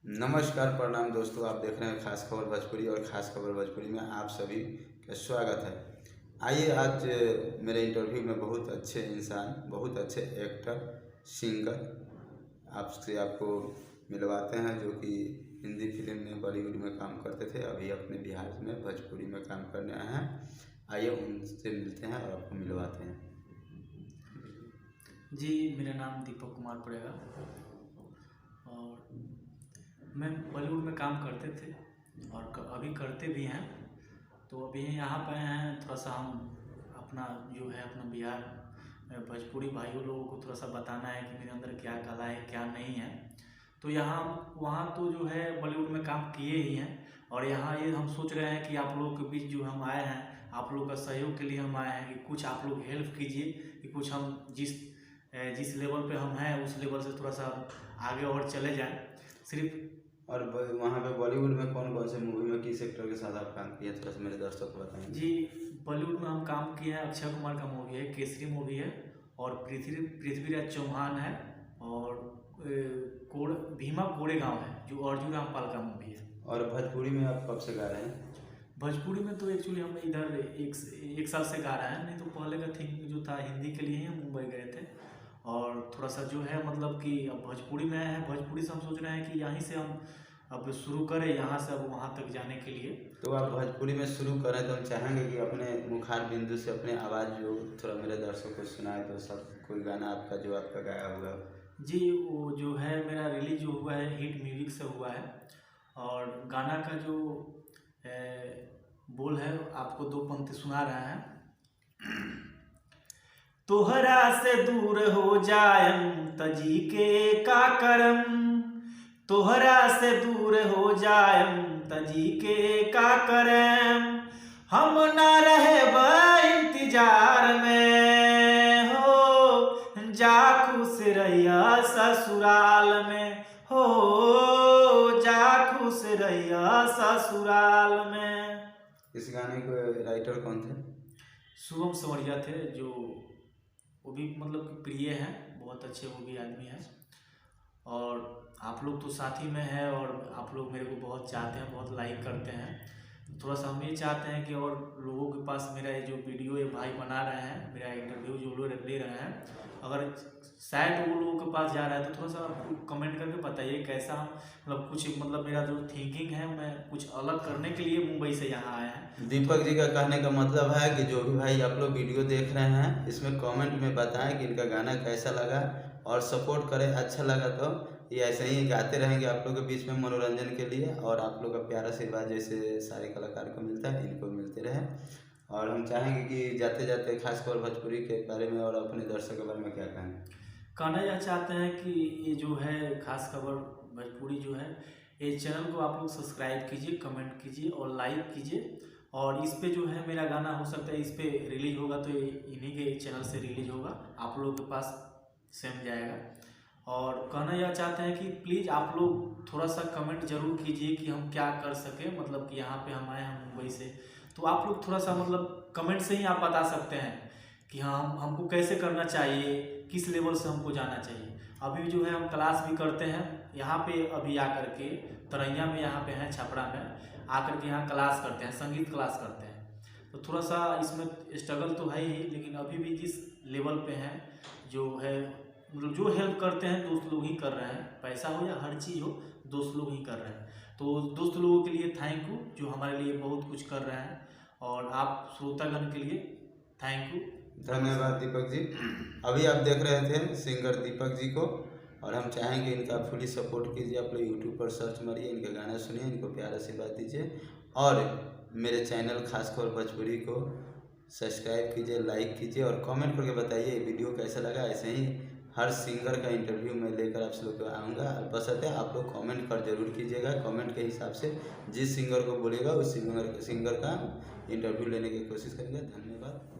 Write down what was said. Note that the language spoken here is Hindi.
नमस्कार, प्रणाम दोस्तों। आप देख रहे हैं खास खबर भोजपुरी और खास खबर भोजपुरी में आप सभी का स्वागत है। आइए आज मेरे इंटरव्यू में बहुत अच्छे इंसान, बहुत अच्छे एक्टर, सिंगर आपसे आपको मिलवाते हैं, जो कि हिंदी फिल्म में, बॉलीवुड में काम करते थे, अभी अपने बिहार में भोजपुरी में काम करने आए हैं। आइए उनसे मिलते हैं और आपको मिलवाते हैं। जी, मेरा नाम दीपक कुमार पड़ेगा और मैं बॉलीवुड में काम करते थे और अभी करते भी हैं। तो अभी यहाँ पे हैं, थोड़ा सा हम अपना जो है अपना बिहार भोजपुरी भाइयों लोगों को थोड़ा सा बताना है कि मेरे अंदर क्या कला है क्या नहीं है। तो यहाँ वहाँ तो जो है बॉलीवुड में काम किए ही हैं और यहाँ ये हम सोच रहे हैं कि आप लोगों के बीच जो हम आए हैं, आप लोगों का सहयोग के लिए हम आए हैं कि कुछ आप लोग हेल्प कीजिए कि कुछ हम जिस लेवल पे हम हैं उस लेवल से थोड़ा सा आगे और चले जाएं। सिर्फ और वहाँ पे बॉलीवुड में कौन कौन से मूवी में किस एक्टर के साथ आप काम किए, थोड़ा सा मेरे दर्शकों को बताएंगे। जी, बॉलीवुड में हम काम किए हैं। अक्षय कुमार का मूवी है, केसरी मूवी है, और पृथ्वीराज चौहान है, और भीमा कोरेगांव है जो अर्जुन रामपाल का मूवी है। और भोजपुरी में आप कब से गा रहे हैं? भोजपुरी में तो एक्चुअली हम इधर एक साल से गा रहे हैं, नहीं तो पहले का थिंकिंग जो था हिंदी के लिए ही हम मुंबई गए थे। और थोड़ा सा जो है मतलब कि अब भोजपुरी में है, भोजपुरी से हम सोच रहे हैं कि यहीं से हम अब शुरू करें, यहाँ से अब वहाँ तक जाने के लिए। तो आप भोजपुरी में शुरू करें तो हम चाहेंगे कि अपने मुखार बिंदु से अपने आवाज़ जो थोड़ा मेरे दर्शकों को सुनाए, तो सब कोई गाना आपका जो आपका गाया हुआ। जी, वो जो है मेरा रिलीज जो हुआ है हिट म्यूजिक से हुआ है, और गाना का जो बोल है आपको दो पंक्ति सुना रहे हैं। तोहरा से दूर हो जायम तजी के का करम, तोहरा से दूर हो जायम तजी के का करम, हम ना रहे इंतजार में हो, जा खुश रहिया ससुराल में हो, जा खुश रहिया ससुराल में। इस गाने के राइटर कौन थे? शुभम समरिया थे, जो वो भी मतलब प्रिय हैं, बहुत अच्छे वो भी आदमी हैं। और आप लोग तो साथी में हैं और आप लोग मेरे को बहुत चाहते हैं, बहुत लाइक करते हैं। थोड़ा सा हम ये चाहते हैं कि और लोगों के पास मेरा ये जो वीडियो ये भाई बना रहे हैं, मेरा इंटरव्यू जो लोग ले रहे हैं, अगर शायद वो लोगों के पास जा रहा है तो थोड़ा सा कमेंट करके बताइए कैसा, मतलब कुछ मतलब मेरा जो थिंकिंग है, मैं कुछ अलग करने के लिए मुंबई से यहाँ आया है। दीपक जी का कहने का मतलब है कि जो भी भाई आप लोग वीडियो देख रहे हैं, इसमें कमेंट में बताएं कि इनका गाना कैसा लगा और सपोर्ट करें। अच्छा लगा तो ये ऐसे ही गाते रहेंगे आप लोग के बीच में मनोरंजन के लिए, और आप लोग का प्यारा आशीर्वाद जैसे सारे कलाकार को मिलता है इनको मिलते रहे। और हम चाहेंगे कि जाते जाते खास खबर भोजपुरी के बारे में और अपने दर्शकों के बारे में क्या कहें? कहना यह चाहते हैं कि ये जो है खास खबर भोजपुरी जो है, ये चैनल को आप लोग सब्सक्राइब कीजिए, कमेंट कीजिए और लाइक कीजिए। और इस पे जो है मेरा गाना हो सकता है इस पे रिलीज होगा तो इन्हीं के चैनल से रिलीज होगा, आप लोगों के पास सेम जाएगा। और कहना यह चाहते हैं कि प्लीज़ आप लोग थोड़ा सा कमेंट जरूर कीजिए कि हम क्या कर सकें, मतलब कि यहाँ पे हम आए हैं मुंबई से, तो आप लोग थोड़ा सा मतलब कमेंट से ही आप बता सकते हैं कि हाँ हमको कैसे करना चाहिए, किस लेवल से हमको जाना चाहिए। अभी जो है हम क्लास भी करते हैं यहाँ पे, अभी आकर के तरैया में यहाँ पे हैं, छपरा में आकर के यहाँ क्लास करते हैं, संगीत क्लास करते हैं। तो थोड़ा सा इसमें स्ट्रगल तो है ही, लेकिन अभी भी जिस लेवल पे हैं जो है, मतलब जो हेल्प करते हैं दोस्त लोग ही कर रहे हैं, पैसा हो या हर चीज़ हो दोस्त लोग ही कर रहे हैं। तो दोस्त लोगों के लिए थैंक यू जो हमारे लिए बहुत कुछ कर रहे हैं, और आप श्रोतागण के लिए थैंक यू, धन्यवाद दीपक जी। अभी आप देख रहे थे सिंगर दीपक जी को, और हम चाहेंगे इनका फुली सपोर्ट कीजिए। आप लोग यूट्यूब पर सर्च मारिए, इनके गाना सुनिए, इनको प्यार आशीर्वाद दीजिए, और मेरे चैनल खास खबर भोजपुरी को सब्सक्राइब कीजिए, लाइक कीजिए और कमेंट करके बताइए वीडियो कैसा लगा। ऐसे ही हर सिंगर का इंटरव्यू मैं लेकर आप लोग को आऊँगा। बशर्ते आप लोग कमेंट कर जरूर कीजिएगा, कमेंट के हिसाब से जिस सिंगर को बोलिएगा उस सिंगर का इंटरव्यू लेने की कोशिश करेंगे। धन्यवाद।